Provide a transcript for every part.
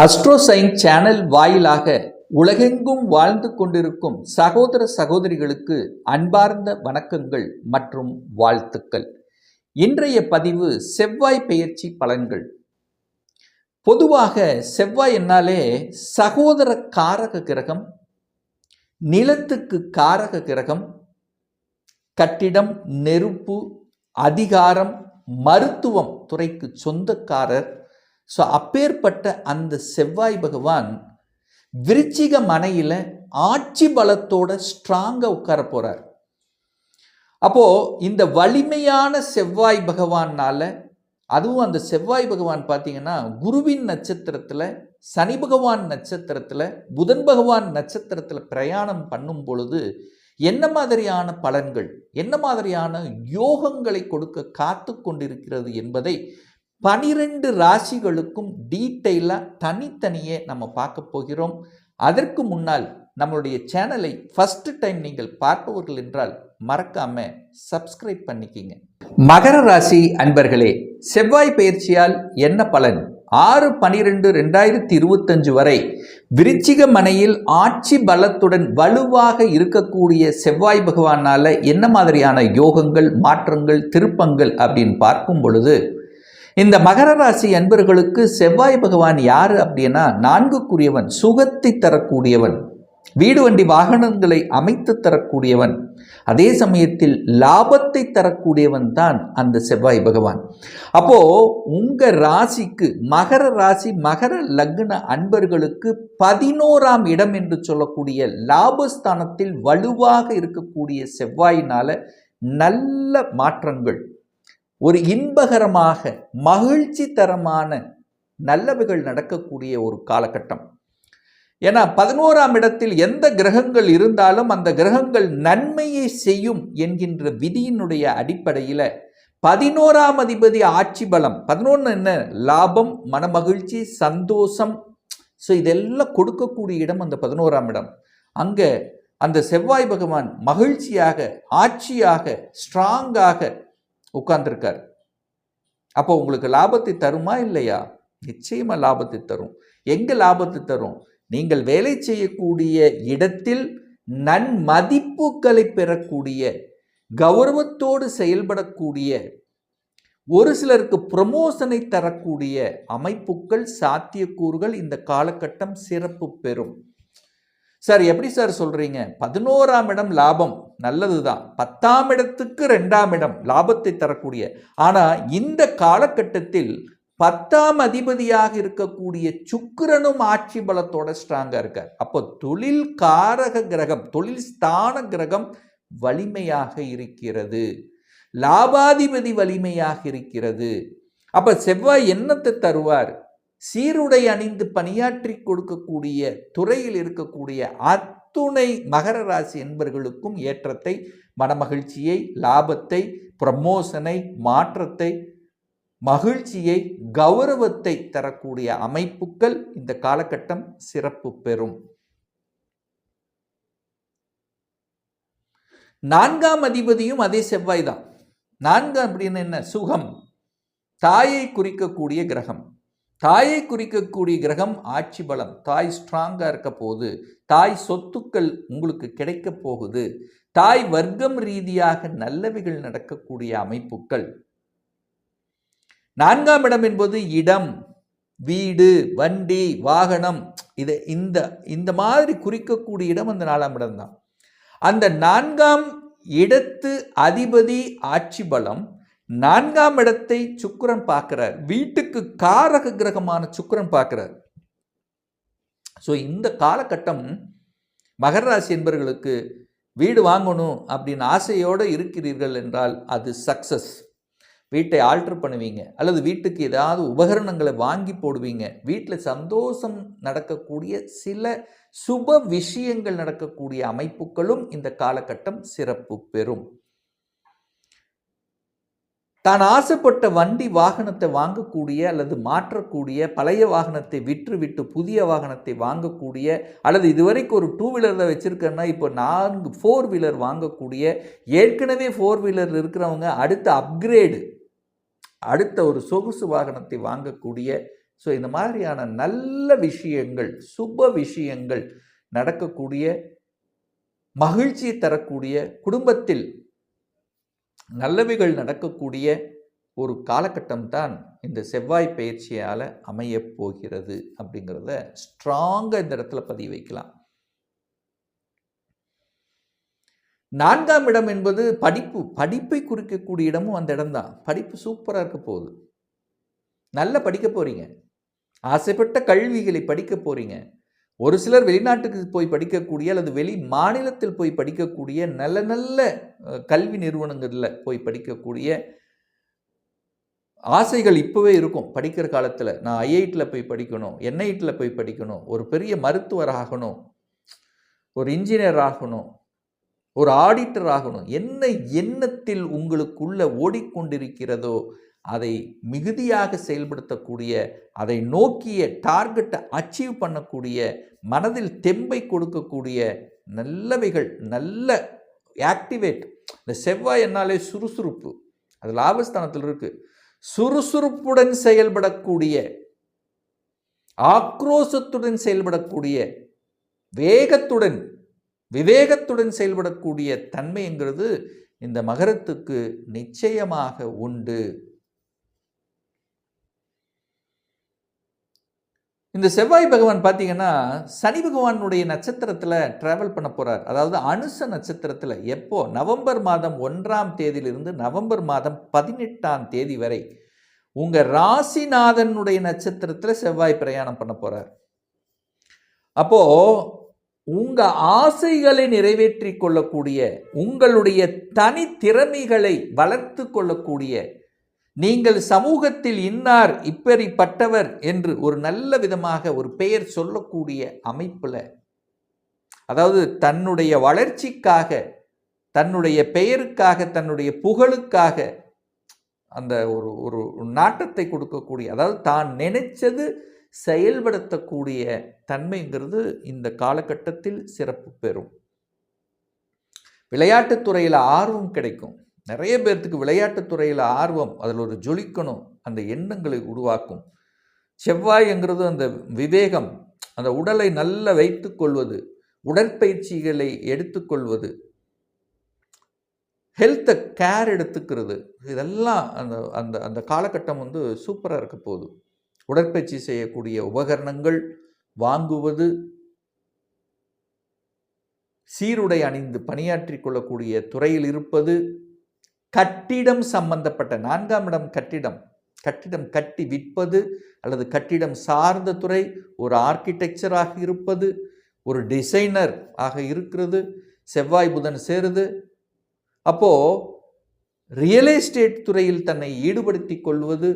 அஸ்ட்ரோசைன் channel வாயிலாக உலகெங்கும் வாழ்ந்து கொண்டிருக்கும் சகோதர சகோதரிகளுக்கு அன்பார்ந்த வணக்கங்கள் மற்றும் வாழ்த்துக்கள். இன்றைய பதிவு செவ்வாய் பெயர்ச்சி பலன்கள். பொதுவாக செவ்வாய் என்னாலே சகோதர காரக கிரகம், நிலத்துக்கு காரக கிரகம், கட்டிடம், நெருப்பு, அதிகாரம், மருத்துவம் துறைக்கு சொந்தக்காரர். ஸோ அப்பேற்பட்ட அந்த செவ்வாய் பகவான் விருச்சிக மனையில் ஆட்சி பலத்தோட ஸ்ட்ராங்காக உட்கார போகிறார். அப்போது இந்த வலிமையான செவ்வாய் பகவானால், அதுவும் அந்த செவ்வாய் பகவான் பார்த்தீங்கன்னா குருவின் நட்சத்திரத்தில், சனி பகவான் நட்சத்திரத்தில், புதன் பகவான் நட்சத்திரத்தில் பிரயாணம் பண்ணும் பொழுது என்ன மாதிரியான பலன்கள், என்ன மாதிரியான யோகங்களை கொடுக்க காத்து கொண்டிருக்கிறது என்பதை 12 ராசிகளுக்கும் டீட்டெயிலாக தனித்தனியே நம்ம பார்க்க போகிறோம். அதற்கு முன்னால் நம்மளுடைய சேனலை ஃபர்ஸ்ட் டைம் நீங்கள் பார்ப்பவர்கள் என்றால் மறக்காம சப்ஸ்கிரைப் பண்ணிக்கிங்க. மகர ராசி அன்பர்களே, செவ்வாய் பெயர்ச்சியால் என்ன பலன்? 6/12/2025 வரை விருச்சிக மனையில் ஆட்சி பலத்துடன் வலுவாக இருக்கக்கூடிய செவ்வாய் பகவானால் என்ன மாதிரியான யோகங்கள், மாற்றங்கள், திருப்பங்கள் அப்படின்னு பார்க்கும் பொழுது, இந்த மகர ராசி அன்பர்களுக்கு செவ்வாய் பகவான் யாரு அப்படின்னா 4க்குரியவன், சுகத்தை தரக்கூடியவன், வீடு வண்டி வாகனங்களை அமைத்து தரக்கூடியவன், அதே சமயத்தில் லாபத்தை தரக்கூடியவன் தான் அந்த செவ்வாய் பகவான். அப்போ உங்க ராசிக்கு, மகர ராசி மகர லக்ன அன்பர்களுக்கு 11ஆம் இடம் என்று சொல்லக்கூடிய லாபஸ்தானத்தில் வலுவாக இருக்கக்கூடிய செவ்வாயினால நல்ல மாற்றங்கள், ஒரு இன்பகரமாக மகிழ்ச்சி தரமான நல்லவைகள் நடக்கக்கூடிய ஒரு காலகட்டம். ஏன்னா 11ஆம் இடத்தில் எந்த கிரகங்கள் இருந்தாலும் அந்த கிரகங்கள் நன்மையை செய்யும் என்கின்ற விதியினுடைய அடிப்படையில் 11ஆம் அதிபதி ஆட்சி பலம், 11 என்ன, லாபம், மனமகிழ்ச்சி, சந்தோஷம். ஸோ இதெல்லாம் கொடுக்கக்கூடிய இடம் அந்த 11ஆம் இடம். அங்கே அந்த செவ்வாய் பகவான் மகிழ்ச்சியாக, ஆட்சியாக, ஸ்ட்ராங்காக உட்கார்ந்துருக்கார். அப்போ உங்களுக்கு லாபத்தை தருமா இல்லையா? நிச்சயமா லாபத்தை தரும். எங்க லாபத்தை தரும்? நீங்கள் வேலை செய்யக்கூடிய இடத்தில் நன்மதிப்புகளை பெறக்கூடிய, கௌரவத்தோடு செயல்படக்கூடிய, ஒரு சிலருக்கு ப்ரமோஷனை தரக்கூடிய அமைப்புகள், சாத்தியக்கூறுகள் இந்த காலகட்டம் சிறப்பு பெறும். சார் எப்படி சார் சொல்றீங்க? 11ஆம் இடம் லாபம் நல்லது தான், 10ஆம் இடத்துக்கு 2ஆம் இடம் லாபத்தை தரக்கூடிய, ஆனால் இந்த காலகட்டத்தில் 10ஆம் அதிபதியாக இருக்கக்கூடிய சுக்கிரனும் ஆட்சி பலத்தோட ஸ்ட்ராங்கா இருக்கார். அப்போ தொழில் காரக கிரகம், தொழில் ஸ்தான கிரகம் வலிமையாக இருக்கிறது, லாபாதிபதி வலிமையாக இருக்கிறது. அப்ப செவ்வாய் என்னத்தை தருவார்? சீருடை அணிந்து பணியாற்றி கொடுக்கக்கூடிய துறையில் இருக்கக்கூடிய அத்துணை மகர ராசி என்பவர்களுக்கும் ஏற்றத்தை, மனமகிழ்ச்சியை, லாபத்தை, ப்ரமோஷனை, மாற்றத்தை, மகிழ்ச்சியை, கௌரவத்தை தரக்கூடிய அமைப்புகள் இந்த காலகட்டம் சிறப்பு பெறும். 4ஆம் அதிபதியும் அதே செவ்வாய் தான். 4 அப்படின்னு என்ன? சுகம், தாயை குறிக்கக்கூடிய கிரகம். தாயை குறிக்கக்கூடிய கிரகம் ஆட்சி பலம், தாய் ஸ்ட்ராங்காக இருக்க போகுது, தாய் சொத்துக்கள் உங்களுக்கு கிடைக்க போகுது, தாய் வர்க்கம் ரீதியாக நல்லவைகள் நடக்கக்கூடிய அமைப்புகள். 4ஆம் இடம் என்பது இடம், வீடு, வண்டி, வாகனம், இதை இந்த மாதிரி குறிக்கக்கூடிய இடம் அந்த 4ஆம் இடம் தான். அந்த 4ஆம் இடத்து அதிபதி ஆட்சி பலம், 4ஆம் இடத்தை சுக்கிரன் பார்க்கிறார், வீட்டுக்கு காரக கிரகமான சுக்கிரன் பார்க்கிறார். ஸோ இந்த காலகட்டம் மகர ராசி என்பவர்களுக்கு வீடு வாங்கணும் அப்படின்னு ஆசையோடு இருக்கிறீர்கள் என்றால் அது சக்சஸ். வீட்டை ஆல்டர் பண்ணுவீங்க, அல்லது வீட்டுக்கு ஏதாவது உபகரணங்களை வாங்கி போடுவீங்க, வீட்டில் சந்தோஷம் நடக்கக்கூடிய சில சுப விஷயங்கள் நடக்கக்கூடிய அமைப்புகளும் இந்த காலகட்டம் சிறப்பு பெறும். தான் ஆசைப்பட்ட வண்டி வாகனத்தை வாங்கக்கூடிய அல்லது மாற்றக்கூடிய, பழைய வாகனத்தை விற்று புதிய வாகனத்தை வாங்கக்கூடிய, அல்லது இதுவரைக்கும் ஒரு 2 வீலர் தான் வச்சுருக்கேன்னா இப்போ 4 4 வீலர் வாங்கக்கூடிய, ஏற்கனவே 4 வீலர் இருக்கிறவங்க அடுத்த அப்கிரேடு, அடுத்த ஒரு சொகுசு வாகனத்தை வாங்கக்கூடிய ஸோ இந்த மாதிரியான நல்ல விஷயங்கள், சுப விஷயங்கள் நடக்கக்கூடிய, மகிழ்ச்சியை தரக்கூடிய, குடும்பத்தில் நல்லவைகள் நடக்கக்கூடிய ஒரு காலகட்டம் தான் இந்த செவ்வாய் பயிற்சியால் அமைய போகிறது அப்படிங்கிறத ஸ்ட்ராங்காக இந்த இடத்துல பதிவு வைக்கலாம். 4ஆம் இடம் என்பது படிப்பை குறிக்கக்கூடிய இடமும் அந்த இடம் தான். படிப்பு சூப்பராக இருக்க போகுது. நல்லா படிக்க போறீங்க. ஆசைப்பட்ட கல்விகளை படிக்க போறீங்க. ஒரு சிலர் வெளிநாட்டுக்கு போய் படிக்கக்கூடிய அல்லது வெளி மாநிலத்தில் போய் படிக்கக்கூடிய நல்ல நல்ல கல்வி நிறுவனங்களில் போய் படிக்கக்கூடிய ஆசைகள் இப்போவே இருக்கும். படிக்கிற காலத்தில் நான் ஐஐடியில் போய் படிக்கணும், என்ஐடியில் போய் படிக்கணும், ஒரு பெரிய மருத்துவர் ஆகணும், ஒரு இன்ஜினியர் ஆகணும், ஒரு ஆடிட்டர் ஆகணும். என்ன எண்ணத்தில் உங்களுக்குள்ள ஓடிக்கொண்டிருக்கிறதோ அதை மிகுதியாக செயல்படுத்தக்கூடிய, அதை நோக்கிய டார்கெட்டை அச்சீவ் பண்ணக்கூடிய, மனதில் தெம்பை கொடுக்கக்கூடிய நல்லவைகள், நல்ல ஆக்டிவேட். இந்த செவ்வாய் என்னாலே சுறுசுறுப்பு, அது லாபஸ்தானத்தில் இருக்கு. சுறுசுறுப்புடன் செயல்படக்கூடிய, ஆக்ரோஷத்துடன் செயல்படக்கூடிய, வேகத்துடன் விவேகத்துடன் செயல்படக்கூடிய தன்மைங்கிறது இந்த மகரத்துக்கு நிச்சயமாக உண்டு. இந்த செவ்வாய் பகவான் பார்த்தீங்கன்னா சனி பகவானுடைய நட்சத்திரத்தில் டிராவல் பண்ண போகிறார். அதாவது அனுச நட்சத்திரத்தில் எப்போ நவம்பர் மாதம் 1ஆம் தேதியிலிருந்து நவம்பர் மாதம் 18ஆம் தேதி வரை உங்கள் ராசிநாதனுடைய நட்சத்திரத்தில் செவ்வாய் பிரயாணம் பண்ண போகிறார். அப்போது உங்கள் ஆசைகளை நிறைவேற்றி கொள்ளக்கூடிய, உங்களுடைய தனி திறமைகளை வளர்த்து கொள்ளக்கூடிய, நீங்கள் சமூகத்தில் இன்னார் இப்படிப்பட்டவர் என்று ஒரு நல்ல விதமாக ஒரு பெயர் சொல்லக்கூடிய அமைப்பில், அதாவது தன்னுடைய வளர்ச்சிக்காக, தன்னுடைய பெயருக்காக, தன்னுடைய புகழுக்காக அந்த ஒரு ஒரு நாட்டத்தை கொடுக்கக்கூடிய, அதாவது தான் நினைச்சது செயல்படுத்தக்கூடிய தன்மைங்கிறது இந்த காலகட்டத்தில் சிறப்பு பெறும். விளையாட்டுத்துறையில் ஆர்வம் கிடைக்கும். நிறைய பேர்த்துக்கு விளையாட்டுத்துறையில் ஆர்வம், அதில் ஒரு ஜொலிக்கணும், அந்த எண்ணங்களை உருவாக்கும். செவ்வாய்ங்கிறது அந்த விவேகம், அந்த உடலை நல்ல வைத்து கொள்வது, உடற்பயிற்சிகளை எடுத்துக்கொள்வது, ஹெல்த்தை கேர் எடுத்துக்கிறது, இதெல்லாம் அந்த அந்த அந்த காலகட்டம் சூப்பராக இருக்க போகுது. உடற்பயிற்சி செய்யக்கூடிய உபகரணங்கள் வாங்குவது, சீருடை அணிந்து பணியாற்றி கொள்ளக்கூடிய துறையில் இருப்பது, கட்டிடம் சம்பந்தப்பட்ட 4ஆம் இடம் கட்டிடம் கட்டி விற்பது அல்லது கட்டிடம் சார்ந்த துறை, ஒரு ஆர்கிடெக்சராக இருப்பது, ஒரு டிசைனர் ஆக இருக்கிறது, செவ்வாய் புதன் சேருது. அப்போது ரியல் எஸ்டேட் துறையில் தன்னை ஈடுபடுத்தி கொள்வது,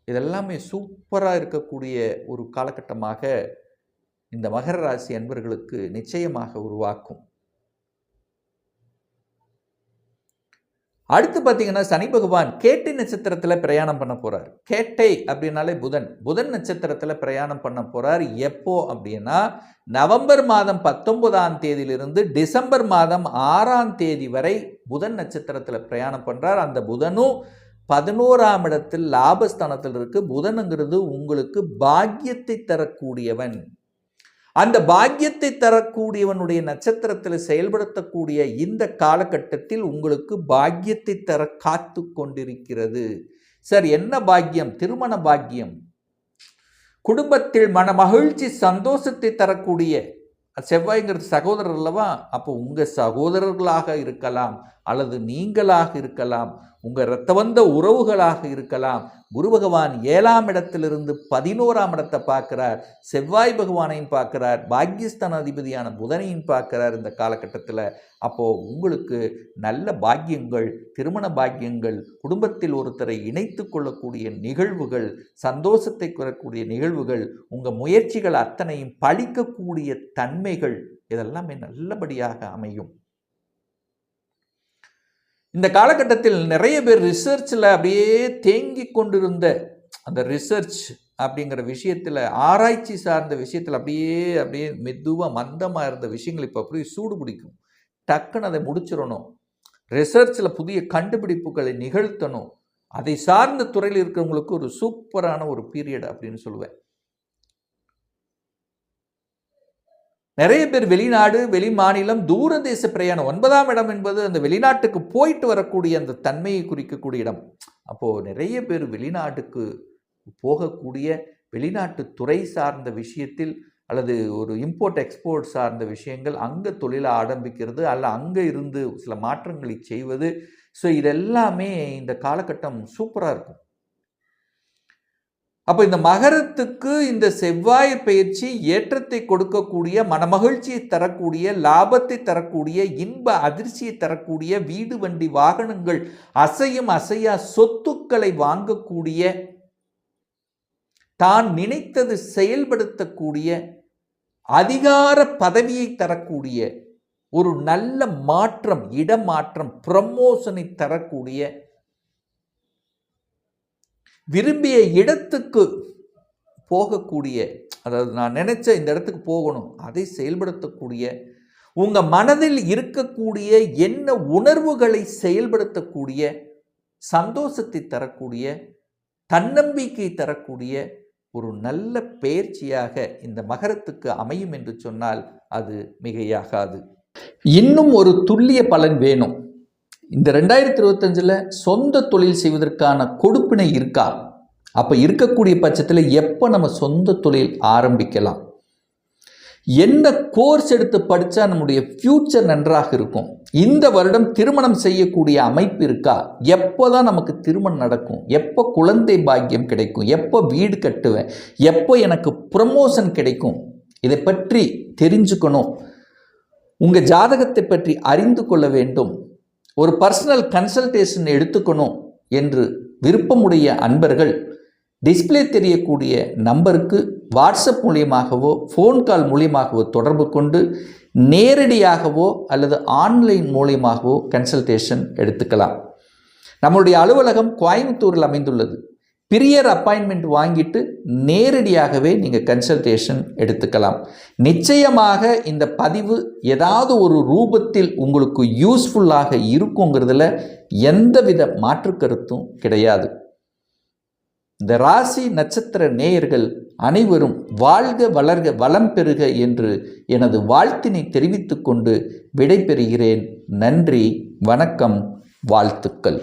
இதெல்லாமே சூப்பராக இருக்கக்கூடிய ஒரு காலகட்டமாக இந்த மகர ராசி அன்பர்களுக்கு நிச்சயமாக உருவாக்கும். அடுத்து பார்த்தீங்கன்னா சனி பகவான் கேட்டை நட்சத்திரத்தில் பிரயாணம் பண்ண போகிறார். கேட்டை அப்படின்னாலே புதன் நட்சத்திரத்தில் பிரயாணம் பண்ண போகிறார். எப்போ அப்படின்னா நவம்பர் மாதம் 19ஆம் தேதியிலிருந்து டிசம்பர் மாதம் 6ஆம் தேதி வரை புதன் நட்சத்திரத்தில் பிரயாணம் பண்ணுறார். அந்த புதனும் 11ஆம் இடத்தில் லாபஸ்தானத்தில் இருக்கு. புதனுங்கிறது உங்களுக்கு பாக்கியத்தை தரக்கூடியவன். அந்த பாக்கியத்தை தரக்கூடியவனுடைய நட்சத்திரத்தில் செயல்படுத்தக்கூடிய இந்த காலகட்டத்தில் உங்களுக்கு பாக்கியத்தை தர காத்து கொண்டிருக்கிறது. சார் என்ன பாக்கியம்? திருமண பாக்கியம், குடும்பத்தில் மன மகிழ்ச்சி சந்தோஷத்தை தரக்கூடிய, செவ்வாய்ங்கிறது சகோதரர் அல்லவா? அப்போ உங்கள் சகோதரர்களாக இருக்கலாம் அல்லது நீங்களாக இருக்கலாம், உங்கள் இரத்த வந்த உறவுகளாக இருக்கலாம். குரு பகவான் 7ஆம் இடத்திலிருந்து 11ஆம் இடத்தை பார்க்கிறார், செவ்வாய் பகவானையும் பார்க்கிறார், பாக்கியஸ்தான அதிபதியான புதனையும் பார்க்கிறார் இந்த காலகட்டத்தில். அப்போது உங்களுக்கு நல்ல பாக்கியங்கள், திருமண பாக்கியங்கள், குடும்பத்தில் ஒருத்தரை இணைத்து கொள்ளக்கூடிய நிகழ்வுகள், சந்தோஷத்தை பெறக்கூடிய நிகழ்வுகள், உங்கள் முயற்சிகள் அத்தனையும் பழிக்கக்கூடிய தன்மைகள், இதெல்லாமே நல்லபடியாக அமையும். இந்த காலகட்டத்தில் நிறைய பேர் ரிசர்ச்சில் அப்படியே தேங்கி கொண்டிருந்த அந்த ரிசர்ச் அப்படிங்கிற விஷயத்தில், ஆராய்ச்சி சார்ந்த விஷயத்தில் அப்படியே மெதுவாக மந்தமாக இருந்த விஷயங்கள் இப்போ அப்படியே சூடு பிடிக்கும். டக்குன்னு அதை முடிச்சிடணும், ரிசர்ச்சில் புதிய கண்டுபிடிப்புகளை நிகழ்த்தணும் அதை சார்ந்த துறையில் இருக்கிறவங்களுக்கு ஒரு சூப்பரான ஒரு பீரியட் அப்படின்னு சொல்லுவேன். நிறைய பேர் வெளிநாடு, வெளி மாநிலம், தூர தேச பிரயாணம். 9ஆம் இடம் என்பது அந்த வெளிநாட்டுக்கு போயிட்டு வரக்கூடிய அந்த தன்மையை குறிக்கக்கூடிய இடம். அப்போது நிறைய பேர் வெளிநாட்டுக்கு போகக்கூடிய, வெளிநாட்டு துறை சார்ந்த விஷயத்தில் அல்லது ஒரு இம்போர்ட் எக்ஸ்போர்ட் சார்ந்த விஷயங்கள், அங்கே தொழிலை ஆரம்பிக்கிறது அல்ல அங்கே இருந்து சில மாற்றங்களை செய்வது. ஸோ இதெல்லாமே இந்த காலகட்டம் சூப்பராக இருக்கும். அப்போ இந்த மகரத்துக்கு இந்த செவ்வாய் பயிற்சி ஏற்றத்தை கொடுக்கக்கூடிய, மனமகிழ்ச்சியை தரக்கூடிய, லாபத்தை தரக்கூடிய, இன்ப அதிர்ச்சியை தரக்கூடிய, வீடு வண்டி வாகனங்கள், அசையும் அசையா சொத்துக்களை வாங்கக்கூடிய, தான் நினைத்தது செயல்படுத்தக்கூடிய, அதிகார பதவியை தரக்கூடிய, ஒரு நல்ல மாற்றம், இடமாற்றம், ப்ரமோஷனை தரக்கூடிய, விரும்பிய இடத்துக்கு போகக்கூடிய, அதாவது நான் நினைச்ச இந்த இடத்துக்கு போகணும் அதை செயல்படுத்தக்கூடிய, உங்கள் மனதில் இருக்கக்கூடிய என்ன உணர்வுகளை செயல்படுத்தக்கூடிய, சந்தோஷத்தை தரக்கூடிய, தன்னம்பிக்கை தரக்கூடிய ஒரு நல்ல பயிற்சியாக இந்த மகரத்துக்கு அமையும் என்று சொன்னால் அது மிகையாகாது. இன்னும் ஒரு துல்லிய பலன் வேணும். இந்த 2025 சொந்த தொழில் செய்வதற்கான கொடுப்பினை இருக்கா? அப்போ இருக்கக்கூடிய பட்சத்தில் எப்போ நம்ம சொந்த தொழில் ஆரம்பிக்கலாம்? என்ன கோர்ஸ் எடுத்து படித்தா நம்முடைய ஃப்யூச்சர் நன்றாக இருக்கும்? இந்த வருடம் திருமணம் செய்யக்கூடிய அமைப்பு இருக்கா? எப்போ தான் நமக்கு திருமணம் நடக்கும்? எப்போ குழந்தை பாக்கியம் கிடைக்கும்? எப்போ வீடு கட்டுவேன்? எப்போ எனக்கு ப்ரமோஷன் கிடைக்கும்? இதை பற்றி தெரிஞ்சுக்கணும். உங்கள் ஜாதகத்தை பற்றி அறிந்து கொள்ள வேண்டும். ஒரு பர்சனல் கன்சல்டேஷன் எடுத்துக்கணும் என்று விருப்பமுடைய அன்பர்கள் டிஸ்பிளே தெரியக்கூடிய நம்பருக்கு வாட்ஸ்அப் மூலியமாகவோ ஃபோன் கால் மூலியமாகவோ தொடர்பு கொண்டு நேரடியாகவோ அல்லது ஆன்லைன் மூலியமாகவோ கன்சல்டேஷன் எடுத்துக்கலாம். நம்மளுடைய அலுவலகம் கோயம்புத்தூரில் அமைந்துள்ளது. பிரியர் அப்பாயின்மெண்ட் வாங்கிட்டு நேரடியாகவே நீங்கள் கன்சல்டேஷன் எடுத்துக்கலாம். நிச்சயமாக இந்த பதிவு ஏதாவது ஒரு ரூபத்தில் உங்களுக்கு யூஸ்ஃபுல்லாக இருக்குங்கிறதுல எந்தவித மாற்று கருத்தும் கிடையாது. இந்த ராசி நட்சத்திர நேயர்கள் அனைவரும் வாழ்க வளர்க வளம் பெறுக என்று எனது வாழ்த்தினை தெரிவித்துக் கொண்டு விடைபெறுகிறேன். நன்றி, வணக்கம், வாழ்த்துக்கள்.